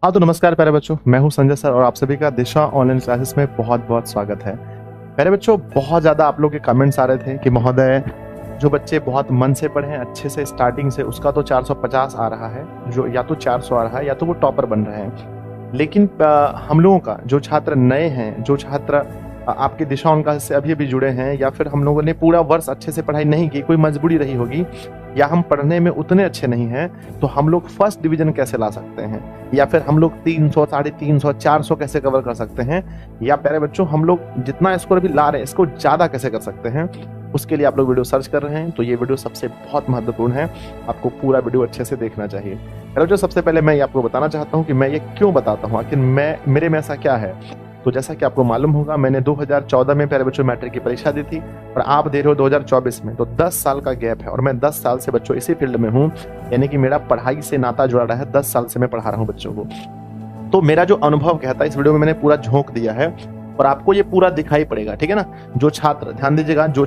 हाँ तो नमस्कार प्यारे बच्चों, मैं हूं संजय सर और आप सभी का दिशा ऑनलाइन क्लासेस में बहुत बहुत स्वागत है। प्यारे बच्चों, बहुत ज़्यादा आप लोग के कमेंट्स आ रहे थे कि महोदय जो बच्चे बहुत मन से पढ़े हैं अच्छे से स्टार्टिंग से उसका तो 450 आ रहा है, जो या तो 400 आ रहा है या तो वो टॉपर बन रहे हैं। लेकिन हम लोगों का जो छात्र नए हैं, जो छात्र आपके दिशा ऑनलाइन क्लासेस से अभी अभी जुड़े हैं, या फिर हम लोगों ने पूरा वर्ष अच्छे से पढ़ाई नहीं की, कोई मजबूरी रही होगी, या हम पढ़ने में उतने अच्छे नहीं हैं, तो हम लोग फर्स्ट डिवीजन कैसे ला सकते हैं, या फिर हम लोग 300, 350, 400 कैसे कवर कर सकते हैं, या प्यारे बच्चों हम लोग जितना स्कोर अभी ला रहे हैं इसको ज़्यादा कैसे कर सकते हैं, उसके लिए आप लोग वीडियो सर्च कर रहे हैं। तो ये वीडियो सबसे बहुत महत्वपूर्ण है, आपको पूरा वीडियो अच्छे से देखना चाहिए। प्यारे बच्चों, सबसे पहले मैं ये आपको बताना चाहता हूँ कि मैं ये क्यों बताता हूँ, आखिर मेरे में ऐसा क्या है। तो जैसा कि आपको मालूम होगा, मैंने 2014 में प्यारे बच्चों मैट्रिक की परीक्षा दी थी और आप दे रहे हो 2024 में, तो 10 साल का गैप है और मैं 10 साल से बच्चों इसी फील्ड में हूँ, यानी कि मेरा पढ़ाई से नाता जुड़ा रहा है। 10 साल से मैं पढ़ा रहा हूँ बच्चों को। तो मेरा जो अनुभव कहता है, इस वीडियो में मैंने पूरा झोंक दिया है और आपको ये पूरा दिखाई पड़ेगा, ठीक है ना। जो छात्र, ध्यान दीजिएगा, जो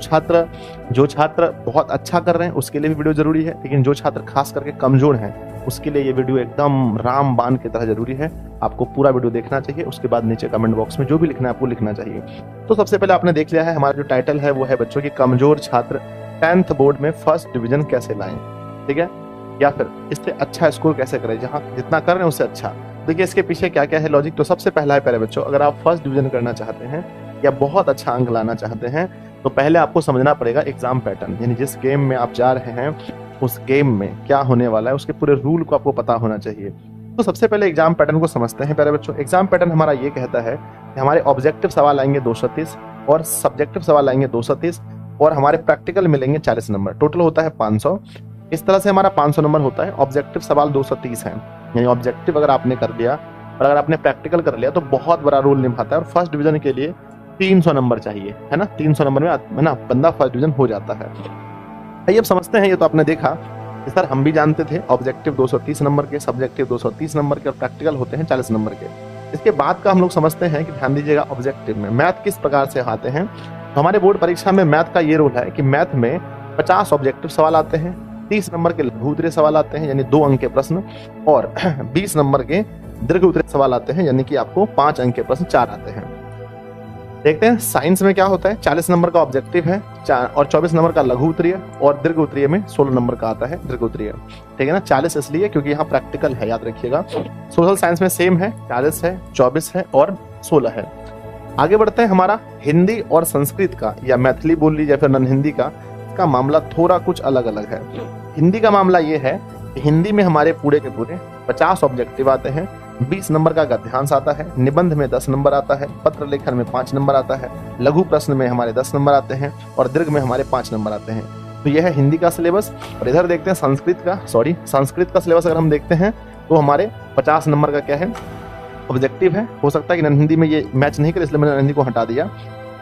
छात्र बहुत अच्छा कर रहे हैं उसके लिए भी वीडियो जरूरी है, लेकिन जो छात्र खास करके कमजोर हैं उसके लिए ये वीडियो एकदम रामबाण की तरह जरूरी है। आपको पूरा वीडियो देखना चाहिए, उसके बाद नीचे कमेंट बॉक्स में जो भी लिखना है आपको लिखना चाहिए। तो सबसे पहले आपने देख लिया है, हमारा जो टाइटल है वो है बच्चों की कमजोर छात्र 10th बोर्ड में फर्स्ट डिवीजन कैसे लाएं, ठीक है, या फिर इससे अच्छा स्कोर कैसे करें, जहाँ जितना कर रहे हैं उससे अच्छा। देखिए इसके पीछे क्या क्या है लॉजिक। तो सबसे पहला है प्यारे बच्चों, अगर आप फर्स्ट डिवीजन करना चाहते हैं या बहुत अच्छा अंक लाना चाहते हैं तो पहले आपको समझना पड़ेगा एग्जाम पैटर्न, यानी जिस गेम में आप जा रहे हैं उस गेम में क्या होने वाला है, उसके पूरे रूल को आपको पता होना चाहिए। तो सबसे पहले एग्जाम पैटर्न को समझते हैं प्यारे बच्चों। एग्जाम पैटर्न हमारा ये कहता है कि हमारे ऑब्जेक्टिव सवाल आएंगे 230 और सब्जेक्टिव सवाल आएंगे 230 और हमारे प्रैक्टिकल मिलेंगे 40 नंबर, टोटल होता है 500। इस तरह से हमारा 500 नंबर होता है। ऑब्जेक्टिव सवाल 230 है, यानी ऑब्जेक्टिव अगर आपने कर लिया और अगर आपने प्रैक्टिकल कर लिया तो बहुत बड़ा रोल निभाता है। और फर्स्ट डिवीजन के लिए 300 नंबर चाहिए, है ना। 300 नंबर में है ना बंदा फर्स्ट डिवीजन हो जाता है। आइए अब समझते हैं। ये तो आपने देखा कि सर हम भी जानते थे ऑब्जेक्टिव 230 नंबर के, सब्जेक्टिव 230 नंबर के और प्रैक्टिकल होते हैं 40 नंबर के। इसके बाद का हम लोग समझते हैं कि ध्यान दीजिएगा ऑब्जेक्टिव में मैथ किस प्रकार से आते हैं। तो हमारे बोर्ड परीक्षा में मैथ का ये रोल है कि मैथ में 50 ऑब्जेक्टिव सवाल आते हैं, 30 नंबर के लघु उत्तरीय सवाल आते हैं यानी 2 अंक के प्रश्न, और 20 नंबर के दीर्घ उत्तरीय सवाल आते हैं, यानी कि आपको 5 अंक के प्रश्न 4 आते हैं। देखते हैं साइंस में क्या होता है। 40 नंबर का ऑब्जेक्टिव है और 24 नंबर का लघु उत्तरीय, और दीर्घ उत्तरीय में 16 नंबर का आता है दीर्घ उत्तरीय, ठीक है ना। 40 इसलिए क्योंकि यहाँ प्रैक्टिकल है, याद रखिएगा। सोशल साइंस में सेम है, 40 है, 24 है और 16 है। आगे बढ़ते हैं। हमारा हिंदी और संस्कृत का, या मैथिली बोल लीजिए फिर नन हिंदी का मामला थोड़ा कुछ अलग अलग है। हिंदी का मामला ये है कि हिंदी में हमारे पूरे के पूरे 50 ऑब्जेक्टिव आते हैं, 20 नंबर का गद्यांश आता है, निबंध में 10 नंबर आता है, पत्र लेखन में 5 नंबर आता है, लघु प्रश्न में हमारे 10 नंबर आते हैं और दीर्घ में हमारे 5 नंबर आते हैं। तो यह है हिंदी का सिलेबस। और इधर देखते हैं संस्कृत का सिलेबस। अगर हम देखते हैं तो हमारे 50 नंबर का क्या है, ऑब्जेक्टिव है। हो सकता है कि नन हिंदी में ये मैच नहीं करे, इसलिए मैंने हिंदी को हटा दिया,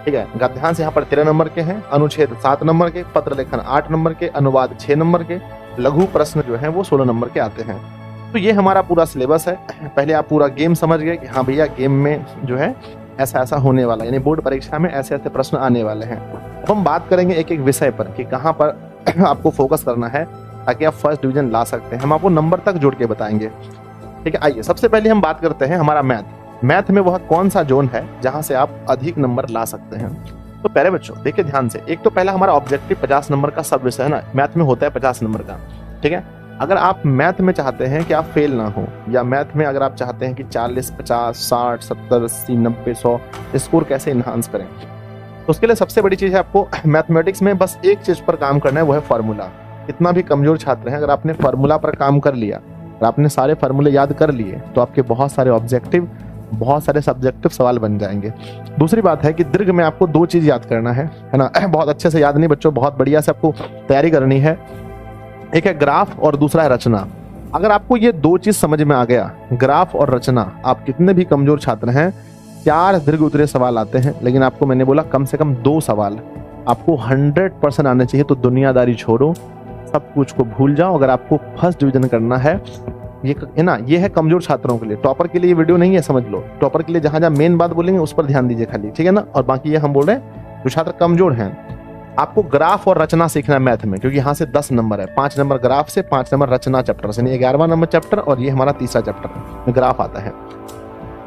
ठीक है। गद्यांश यहाँ पर 13 नंबर के हैं, अनुच्छेद 7 नंबर के, पत्र लेखन 8 नंबर के, अनुवाद 6 नंबर के, लघु प्रश्न जो है वो 16 नंबर के आते हैं। तो ये हमारा पूरा सिलेबस है। पहले आप पूरा गेम समझ गए कि हाँ भैया गेम में जो है ऐसा ऐसा होने वाला है, यानी बोर्ड परीक्षा में ऐसे ऐसे प्रश्न आने वाले हैं। अब हम बात करेंगे एक एक विषय पर कि कहाँ पर आपको फोकस करना है ताकि आप फर्स्ट डिवीजन ला सकते हैं। हम आपको नंबर तक जोड़ के बताएंगे, ठीक है। आइए सबसे पहले हम बात करते हैं हमारा मैथ में वह कौन सा जोन है जहां से आप अधिक नंबर ला सकते हैं। तो प्यारे बच्चों देखिए ध्यान से, एक तो पहला हमारा ऑब्जेक्टिव 50 नंबर का सब विषय है ना, मैथ में होता है 50 नंबर का, ठीक है। अगर आप मैथ में चाहते हैं कि आप फेल ना हो, या मैथ में अगर आप चाहते हैं कि 40, 50, 60, 70, 80, 90, 100 स्कोर कैसे इन्हांस करें, तो उसके लिए सबसे बड़ी चीज है आपको मैथमेटिक्स में बस एक चीज पर काम करना है, वो है फार्मूला। कितना भी कमजोर छात्र हैं, अगर आपने फार्मूला पर काम कर लिया और आपने सारे फार्मूले याद कर लिए तो आपके बहुत सारे ऑब्जेक्टिव, बहुत सारे सब्जेक्टिव सवाल बन जाएंगे। दूसरी बात है कि दीर्घ में आपको 2 चीज याद करना है ना। बहुत अच्छे से याद नहीं बच्चों, बहुत बढ़िया से आपको तैयारी करनी है। एक है ग्राफ और दूसरा है रचना। अगर आपको ये 2 चीज समझ में आ गया, ग्राफ और रचना, आप कितने भी कमजोर छात्र हैं, 4 दीर्घ उत्तरीय सवाल आते हैं, लेकिन आपको मैंने बोला कम से कम 2 सवाल आपको 100% आने चाहिए। तो दुनियादारी छोड़ो, सब कुछ को भूल जाओ। अगर आपको फर्स्ट डिवीजन करना है, ये है ना, ये है कमजोर छात्रों के लिए। टॉपर के लिए ये वीडियो नहीं है, समझ लो। टॉपर के लिए जहां जहां मेन बात बोलेंगे उस पर ध्यान दीजिए खाली, ठीक है ना। और बाकी ये हम बोल रहे हैं जो छात्र कमजोर हैं। आपको ग्राफ और रचना सीखना है मैथ में, क्योंकि यहाँ से 10 नंबर है, 5 नंबर ग्राफ से, 5 नंबर रचना चैप्टर से, यानी 11वां नंबर चैप्टर और ये हमारा तीसरा चैप्टर ग्राफ आता है।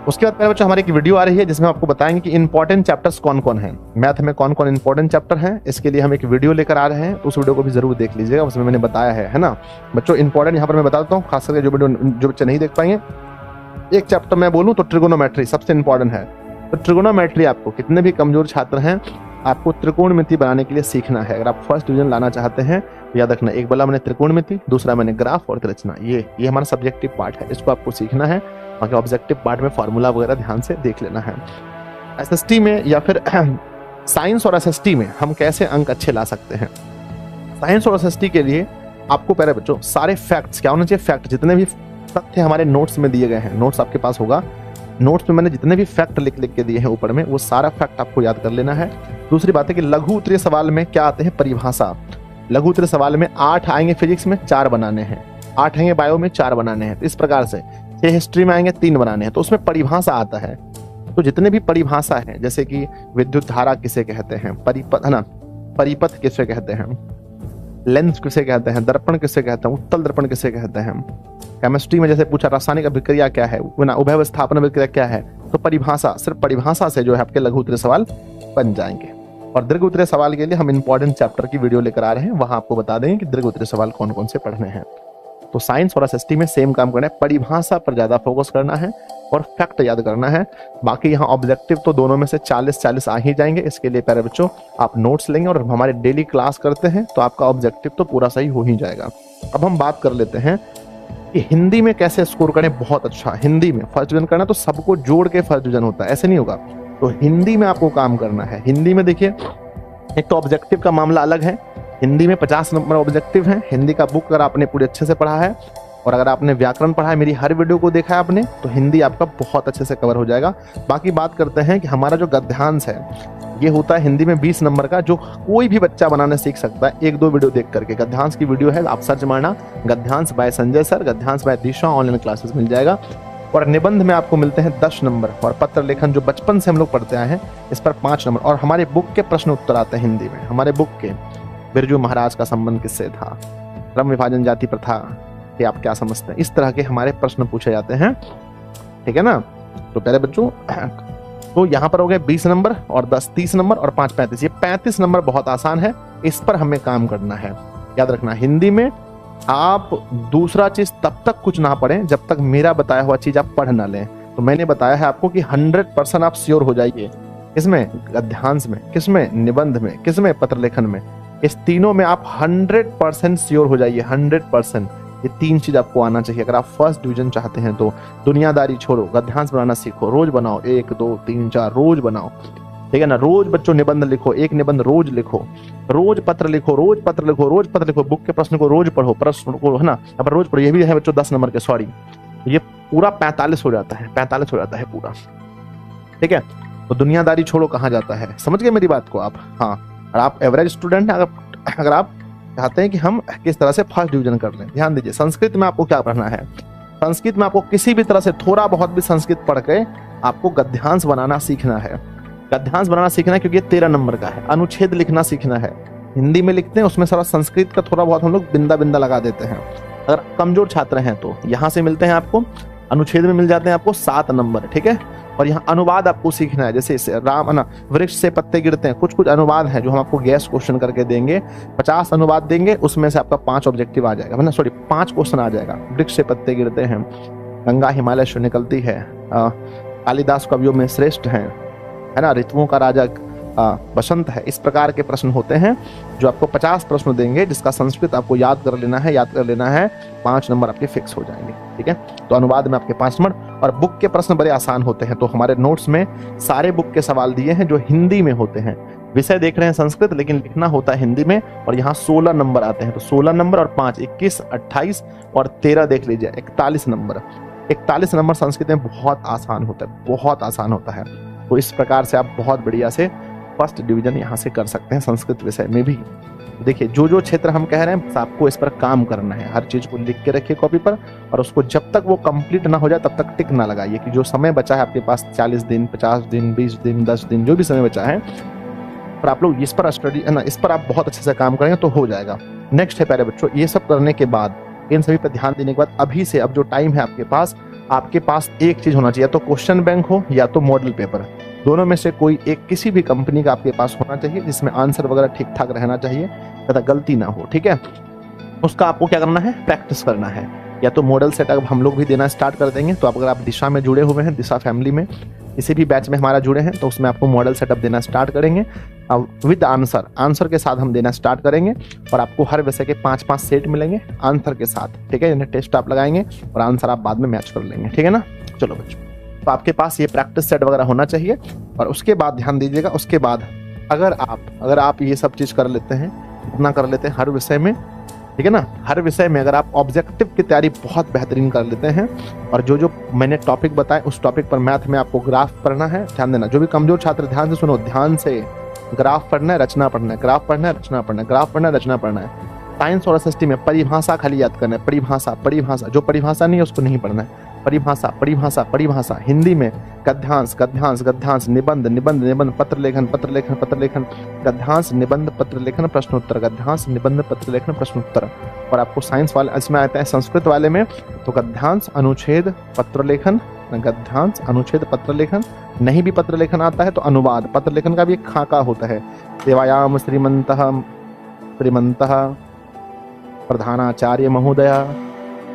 उसके बाद मेरे बच्चों हमारी एक वीडियो आ रही है जिसमें आपको बताएंगे कि इंपॉर्टेंट चैप्टर्स कौन कौन हैं, मैथ में कौन कौन इंपॉर्टेंट चैप्टर हैं। इसके लिए हम एक वीडियो लेकर आ रहे हैं, उस वीडियो को भी जरूर देख लीजिएगा, उसमें मैंने बताया है ना बच्चों। इंपॉर्टेंट यहाँ पर मैं बता देता हूँ, खास करके जो बच्चे नहीं देख पाएंगे, एक चैप्टर मैं बोलूँ तो ट्रिगोनोमेट्री सबसे इंपॉर्टेंट है। तो ट्रिगोनोमेट्री आपको कितने भी कमजोर छात्र हैं, आपको त्रिकोणमिति बनाने के लिए सीखना है। अगर आप फर्स्ट डिवीजन लाना चाहते हैं तो याद रखना, एक बोला मैंने त्रिकोणमिति, दूसरा मैंने ग्राफ और रचना, ये हमारा सब्जेक्टिव पार्ट है, इसको आपको सीखना है। बाकी ऑब्जेक्टिव पार्ट में फार्मूला वगैरह ध्यान से देख लेना है। एसएसटी में या फिर साइंस और एसएसटी में हम कैसे अंक अच्छे ला सकते हैं। साइंस और एसएसटी के लिए आपको पहले बच्चों सारे फैक्ट्स क्या होना चाहिए, फैक्ट जितने भी तथ्य हमारे नोट्स में दिए गए हैं, नोट्स आपके पास होगा, नोट्स में मैंने जितने भी फैक्ट लिख के दिए हैं ऊपर में, वो सारा फैक्ट आपको याद कर लेना है। दूसरी बात है कि लघु उत्तरीय सवाल में क्या आते हैं, परिभाषा। लघु उत्तरीय सवाल में 8 आएंगे फिजिक्स में, 4 बनाने हैं, 8 आएंगे बायो में, 4 बनाने हैं। इस प्रकार से 6 हिस्ट्री में आएंगे, 3 बनाने हैं। तो उसमें परिभाषा आता है, तो जितने भी परिभाषा है, जैसे कि विद्युत धारा किसे कहते हैं, परिपथ है ना, परिपथ किसे कहते हैं, लेंस किसे कहते हैं, दर्पण किसे कहते हैं, उत्तल दर्पण किसे कहते हैं। केमिस्ट्री में जैसे पूछा रासायनिक अभिक्रिया क्या है, उभय विस्थापन अभिक्रिया क्या है, तो परिभाषा, सिर्फ परिभाषा से जो है आपके लघु उत्तरीय सवाल बन जाएंगे। और दीर्घ उत्तरीय सवाल के लिए हम इंपॉर्टेंट चैप्टर की वीडियो लेकर आ रहे हैं, वहां आपको बता देंगे कि दीर्घ उत्तरीय सवाल कौन कौन से पढ़ने हैं। तो साइंस और एसएसटी में सेम काम करना है, परिभाषा पर ज्यादा फोकस करना है और फैक्ट याद करना है। बाकी यहाँ ऑब्जेक्टिव तो दोनों में से 40-40 आ ही जाएंगे। इसके लिए प्यारे बच्चों आप नोट्स लेंगे और हमारे डेली क्लास करते हैं तो आपका ऑब्जेक्टिव तो पूरा सही हो ही जाएगा। अब हम बात कर लेते हैं कि हिंदी में कैसे स्कोर करें बहुत अच्छा। हिंदी में फर्स्ट डिवीजन करना तो सबको जोड़ के फर्स्ट डिवीजन होता है, ऐसे नहीं होगा। तो हिंदी में आपको काम करना है। हिंदी में देखिए, एक तो ऑब्जेक्टिव का मामला अलग है, हिंदी में 50 नंबर ऑब्जेक्टिव है। हिंदी का बुक अगर आपने पूरे अच्छे से पढ़ा है और अगर आपने व्याकरण पढ़ा है, मेरी हर वीडियो को देखा है आपने, तो हिंदी आपका बहुत अच्छे से कवर हो जाएगा। बाकी बात करते हैं कि हमारा जो गद्यांश है, ये होता है हिंदी में 20 नंबर का, जो कोई भी बच्चा बनाने सीख सकता है 1-2 वीडियो देख करके। गद्यांश की वीडियो है, आप सर्च मारना गद्यांश बाय संजय सर, गद्यांश बाय दिशा, ऑनलाइन क्लासेस मिल जाएगा। और निबंध में आपको मिलते हैं 10 नंबर और पत्र लेखन जो बचपन से हम लोग पढ़ते आए हैं, इस पर 5 नंबर। और हमारे बुक के प्रश्न उत्तर आते हैं हिंदी में। हमारे बुक के बिरजू महाराज का संबंध किससे था, क्रम विभाजन जाति प्रथा कि आप क्या समझते हैं, इस तरह के हमारे प्रश्न पूछे जाते हैं, ठीक है ना। तो पहले बच्चों तो यहाँ पर हो गए 20 नंबर और 10 30 नंबर और 5 35। ये 35 नंबर बहुत आसान है, इस पर हमें काम करना है। याद रखना, हिंदी में आप दूसरा चीज तब तक कुछ ना पढ़ें जब तक मेरा बताया हुआ चीज आप पढ़ ना लें। तो मैंने बताया है आपको कि 100% आप श्योर हो जाइए, इसमें गद्यांश में, किसमें, निबंध में, किसमें, पत्र लेखन में, इस तीनों में आप 100% श्योर हो जाइए। 100% ये 3 चीज आपको आना चाहिए अगर आप फर्स्ट डिवीजन चाहते हैं। तो दुनियादारी छोड़ो, गद्यांश बनाना सीखो, रोज बनाओ, 1 2 3 4 रोज बनाओ, ठीक है ना। रोज बच्चों निबंध लिखो, 1 निबंध रोज लिखो, रोज पत्र लिखो, रोज पत्र लिखो, रोज पत्र लिखो। बुक के प्रश्न को रोज पढ़ो, प्रश्न को है ना, अब रोज पढ़ो। ये भी है बच्चों 10 नंबर के, सॉरी, ये पूरा 45 हो जाता है, 45 हो जाता है पूरा, ठीक है। तो दुनियादारी छोड़ो कहाँ जाता है, समझ गए मेरी बात को आप। हाँ, और आप एवरेज स्टूडेंट हैं, अगर आप चाहते हैं कि हम किस तरह से फर्स्ट डिवीजन कर लें, ध्यान दीजिए। संस्कृत में आपको क्या पढ़ना है, संस्कृत में आपको किसी भी तरह से थोड़ा बहुत भी संस्कृत पढ़ के आपको गद्यांश बनाना सीखना है। गद्यांश बनाना सीखना है क्योंकि ये 13 नंबर का है। अनुच्छेद लिखना सीखना है, हिंदी में लिखते हैं, उसमें सारा संस्कृत का थोड़ा बहुत हम लोग बिंदा बिंदा लगा देते हैं। अगर कमजोर छात्र हैं तो यहाँ से मिलते हैं आपको, अनुच्छेद में मिल जाते हैं आपको 7 नंबर, ठीक है। और यहाँ अनुवाद आपको सीखना है, जैसे राम ना वृक्ष से पत्ते गिरते हैं, कुछ कुछ अनुवाद है जो हम आपको गैस क्वेश्चन करके देंगे। 50 अनुवाद देंगे, उसमें से आपका 5 ऑब्जेक्टिव आ जाएगा, सॉरी 5 क्वेश्चन आ जाएगा। वृक्ष से पत्ते गिरते हैं, गंगा हिमालय से निकलती है, कालिदास कवियों में श्रेष्ठ है ना, ऋतुओं का राजा बसंत है। इस प्रकार के प्रश्न होते हैं जो आपको 50 प्रश्न देंगे, जिसका संस्कृत आपको याद कर लेना है। 5 नंबर आपके फिक्स हो जाएंगे, ठीक है। तो अनुवाद में आपके 5 नंबर। और बुक के प्रश्न बड़े आसान होते हैं, तो हमारे नोट्स में सारे बुक के सवाल दिए हैं जो हिंदी में होते हैं। विषय देख रहे हैं संस्कृत, लेकिन लिखना होता है हिंदी में। और यहाँ 16 नंबर आते हैं, तो 16 नंबर और 5 21 28 और 13 देख लीजिए, 41 नंबर। 41 नंबर संस्कृत में बहुत आसान होता है, बहुत आसान होता है। तो इस प्रकार से आप बहुत बढ़िया से फर्स्ट डिवीजन यहाँ से कर सकते हैं संस्कृत विषय में भी। देखिए, जो क्षेत्र हम कह रहे हैं आपको इस पर काम करना है, हर चीज को लिख के रखिए कॉपी पर, और उसको जब तक वो कंप्लीट ना हो जाए तब तक टिक ना लगाइए। कि जो समय बचा है आपके पास, 40 दिन 50 दिन 20 दिन 10 दिन, जो भी समय बचा है, और आप लोग इस पर स्टडी है ना, इस पर आप बहुत अच्छे से काम करेंगे तो हो जाएगा। नेक्स्ट है प्यारे बच्चों, ये सब करने के बाद, इन सभी पर ध्यान देने के बाद, अभी से अब जो टाइम है आपके पास एक चीज होना चाहिए, या तो क्वेश्चन बैंक हो या तो मॉडल पेपर, दोनों में से कोई एक किसी भी कंपनी का आपके पास होना चाहिए जिसमें आंसर वगैरह ठीक ठाक रहना चाहिए तथा गलती ना हो, ठीक है। उसका आपको क्या करना है, प्रैक्टिस करना है। या तो मॉडल सेटअप हम लोग भी देना स्टार्ट कर देंगे, तो अगर आप दिशा में जुड़े हुए हैं, दिशा फैमिली में किसी भी बैच में हमारा जुड़े हैं, तो उसमें आपको मॉडल सेटअप देना स्टार्ट करेंगे विद आंसर के साथ हम देना स्टार्ट करेंगे। और आपको हर विषय के 5-5 सेट मिलेंगे आंसर के साथ, ठीक है। यानी टेस्ट आप लगाएंगे और आंसर आप बाद में मैच कर लेंगे, ठीक है ना। चलो बच्चों, तो आपके पास ये प्रैक्टिस सेट वगैरह होना चाहिए। और उसके बाद ध्यान दीजिएगा, उसके बाद अगर आप ये सब चीज कर लेते हैं, इतना कर लेते हैं हर विषय में, ठीक है ना, हर विषय में अगर आप ऑब्जेक्टिव की तैयारी बहुत बेहतरीन कर लेते हैं, और जो मैंने टॉपिक बताए उस टॉपिक पर मैथ में आपको ग्राफ पढ़ना है, ध्यान देना। जो भी कमजोर छात्र ध्यान से सुनो, ध्यान से ग्राफ पढ़ना है, रचना पढ़ना है, ग्राफ पढ़ना है, रचना पढ़ना है, ग्राफ पढ़ना है, रचना पढ़ना है। साइंस और एसएसटी में परिभाषा खाली याद करना है, परिभाषा, जो परिभाषा नहीं है उसको नहीं पढ़ना है। परिभाषा। हिंदी में गद्यांश, निबंध, पत्र लेखन, गद्यांश, निबंध, पत्र लेखन, प्रश्नोत्तर, गद्यांश, निबंध, पत्र लेखन, प्रश्नोत्तर। और आपको साइंस वाले इसमें आते हैं, संस्कृत वाले में तो गद्यांश, अनुच्छेद, पत्र लेखन, गद्यांश, अनुच्छेद, पत्र लेखन। नहीं भी पत्र लेखन आता है तो अनुवाद, पत्र लेखन का भी एक खाका होता है। देवायाम श्रीमंतः प्रधानाचार्य महोदया,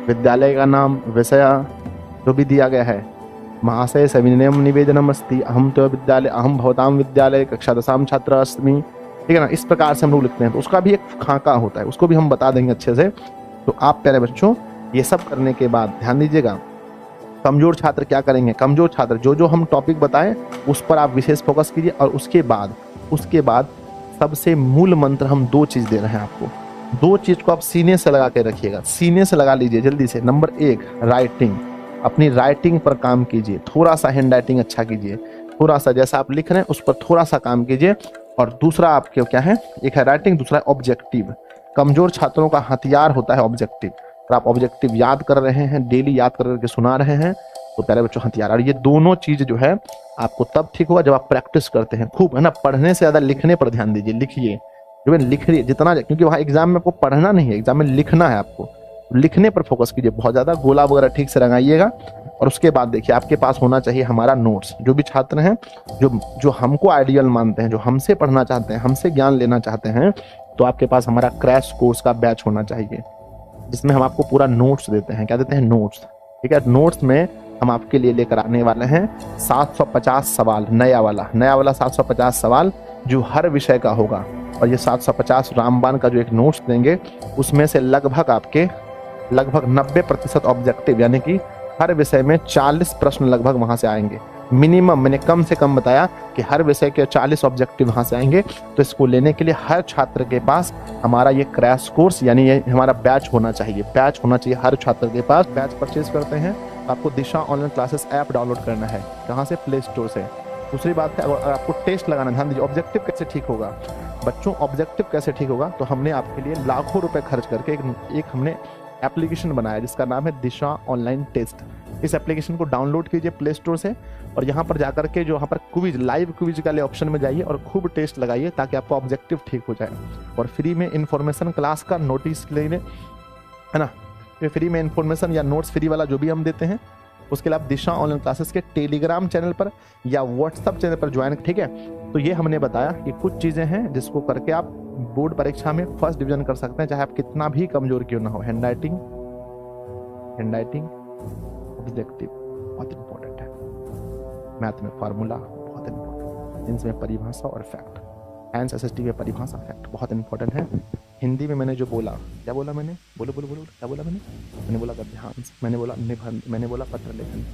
विद्यालय का नाम, विषय जो भी दिया गया है, महाशय सविनयम निवेदनम अस्ति, अहम भवताम विद्यालय कक्षा 10 छात्र अस्मि, ठीक है ना। इस प्रकार से हम लोग लिखते हैं, तो उसका भी एक खाका होता है, उसको भी हम बता देंगे अच्छे से। तो आप प्यारे बच्चों, ये सब करने के बाद ध्यान दीजिएगा, कमजोर छात्र क्या करेंगे, कमजोर छात्र जो हम टॉपिक बताएं उस पर आप विशेष फोकस कीजिए। और उसके बाद सबसे मूल मंत्र हम 2 चीज दे रहे हैं आपको, 2 चीज को आप सीने से लगा के रखिएगा, सीने से लगा लीजिए जल्दी से। नंबर 1 राइटिंग, अपनी राइटिंग पर काम कीजिए, थोड़ा सा हैंड राइटिंग अच्छा कीजिए, थोड़ा सा जैसा आप लिख रहे हैं उस पर थोड़ा सा काम कीजिए। और दूसरा आपके क्या है, एक है राइटिंग, दूसरा है ऑब्जेक्टिव। कमजोर छात्रों का हथियार होता है ऑब्जेक्टिव, और आप ऑब्जेक्टिव याद कर रहे हैं, डेली याद करके सुना रहे हैं, तो प्यारे बच्चों हथियार। और ये दोनों चीज जो है आपको तब ठीक होगा जब आप प्रैक्टिस करते हैं खूब, है ना। पढ़ने से ज्यादा लिखने पर ध्यान दीजिए, लिखिए, जो है लिख रही जितना, क्योंकि वहाँ एग्जाम में आपको पढ़ना नहीं है, एग्जाम में लिखना है, आपको लिखने पर फोकस कीजिए बहुत ज्यादा, गोला वगैरह ठीक से रंगाइएगा। और उसके बाद देखिए आपके पास होना चाहिए हमारा नोट्स। जो भी छात्र हैं जो हमको आइडियल मानते हैं, जो हमसे पढ़ना चाहते हैं, हमसे ज्ञान लेना चाहते हैं, तो आपके पास हमारा क्रैश कोर्स का बैच होना चाहिए, जिसमें हम आपको पूरा नोट्स देते हैं। क्या देते हैं, नोट्स, ठीक है। नोट्स में हम आपके लिए लेकर आने वाले हैं 750 सवाल, नया वाला 750 सवाल जो हर विषय का होगा। और ये 750 रामबाण का जो एक नोट्स देंगे, उसमें से लगभग 90% ऑब्जेक्टिव, यानी कि हर विषय में 40 प्रश्न लगभग वहां से आएंगे मिनिमम। मैंने कम से कम बताया कि हर विषय के 40 ऑब्जेक्टिव वहां से आएंगे। तो इसको लेने के लिए हर छात्र के पास हमारा ये क्रैश कोर्स, यानी ये हमारा बैच होना चाहिए, हर छात्र के पास। बैच परचेज करते हैं तो आपको दिशा ऑनलाइन क्लासेस ऐप डाउनलोड करना है, कहाँ से, प्ले स्टोर से। दूसरी बात है, अगर आपको टेस्ट लगाना, ध्यान दीजिए, ऑब्जेक्टिव कैसे ठीक होगा बच्चों, ऑब्जेक्टिव कैसे ठीक होगा, तो हमने आपके लिए लाखों रुपए खर्च करके एक हमने एप्लीकेशन बनाया जिसका नाम है दिशा ऑनलाइन टेस्ट। इस एप्लीकेशन को डाउनलोड कीजिए प्ले स्टोर से, और यहाँ पर जाकर के जो यहाँ पर क्विज, लाइव क्विज वाले ऑप्शन में जाइए और खूब टेस्ट लगाइए, ताकि आपका ऑब्जेक्टिव ठीक हो जाए। और फ्री में इन्फॉर्मेशन क्लास का नोटिस लेने, है ना, फ्री में इन्फॉर्मेशन या नोट्स फ्री वाला जो भी हम देते हैं। उसके अलावा दिशा ऑनलाइन क्लासेस के टेलीग्राम चैनल पर या व्हाट्सएप चैनल पर ज्वाइन, ठीक है। तो ये हमने बताया कि कुछ चीजें हैं जिसको करके आप बोर्ड परीक्षा में फर्स्ट डिवीजन कर सकते हैं, चाहे आप कितना भी कमजोर क्यों ना हो। हैंड राइटिंग ऑब्जेक्टिव बहुत इंपॉर्टेंट है, मैथ में फार्मूला बहुत इंपॉर्टेंट, इनमें परिभाषा और फैक्ट, साइंस एसएसटी में परिभाषा फैक्ट बहुत इंपॉर्टेंट है। हिंदी में मैंने जो बोला, क्या बोला मैंने, बोलो क्या बोला मैंने बोला गद्यांश, मैंने बोला निबंध, मैंने बोला पत्र लेखन,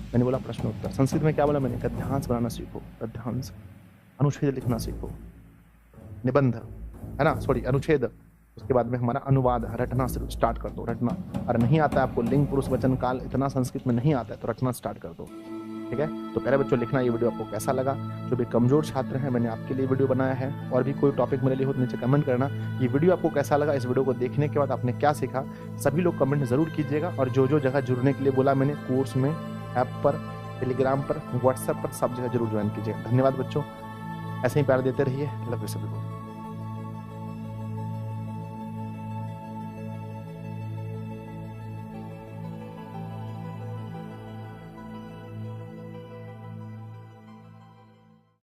मैंने बोला प्रश्नोत्तर। संस्कृत में क्या बोला मैंने, गद्यांश बनाना सीखो, गद्यांश, अनुच्छेद लिखना सीखो, निबंध, है ना, सॉरी अनुच्छेद। उसके बाद में हमारा अनुवाद, रटना स्टार्ट कर दो, रटना। अगर नहीं आता है आपको लिंग पुरुष वचन काल इतना संस्कृत में नहीं आता है तो रटना स्टार्ट कर दो, ठीक है। तो प्यारे बच्चों, लिखना। ये वीडियो आपको कैसा लगा, जो भी कमजोर छात्र हैं मैंने आपके लिए वीडियो बनाया है, और भी कोई टॉपिक मेरे लिए हो तो नीचे कमेंट करना, ये वीडियो आपको कैसा लगा, इस वीडियो को देखने के बाद आपने क्या सीखा, सभी लोग कमेंट जरूर कीजिएगा। और जो जगह जुड़ने के लिए बोला मैंने, कोर्स में, ऐप पर, टेलीग्राम पर, व्हाट्सएप पर, सब जगह जरूर ज्वाइन कीजिएगा। धन्यवाद बच्चों। ऐसे ही प्यार देते रहिए। लव यू सभी को।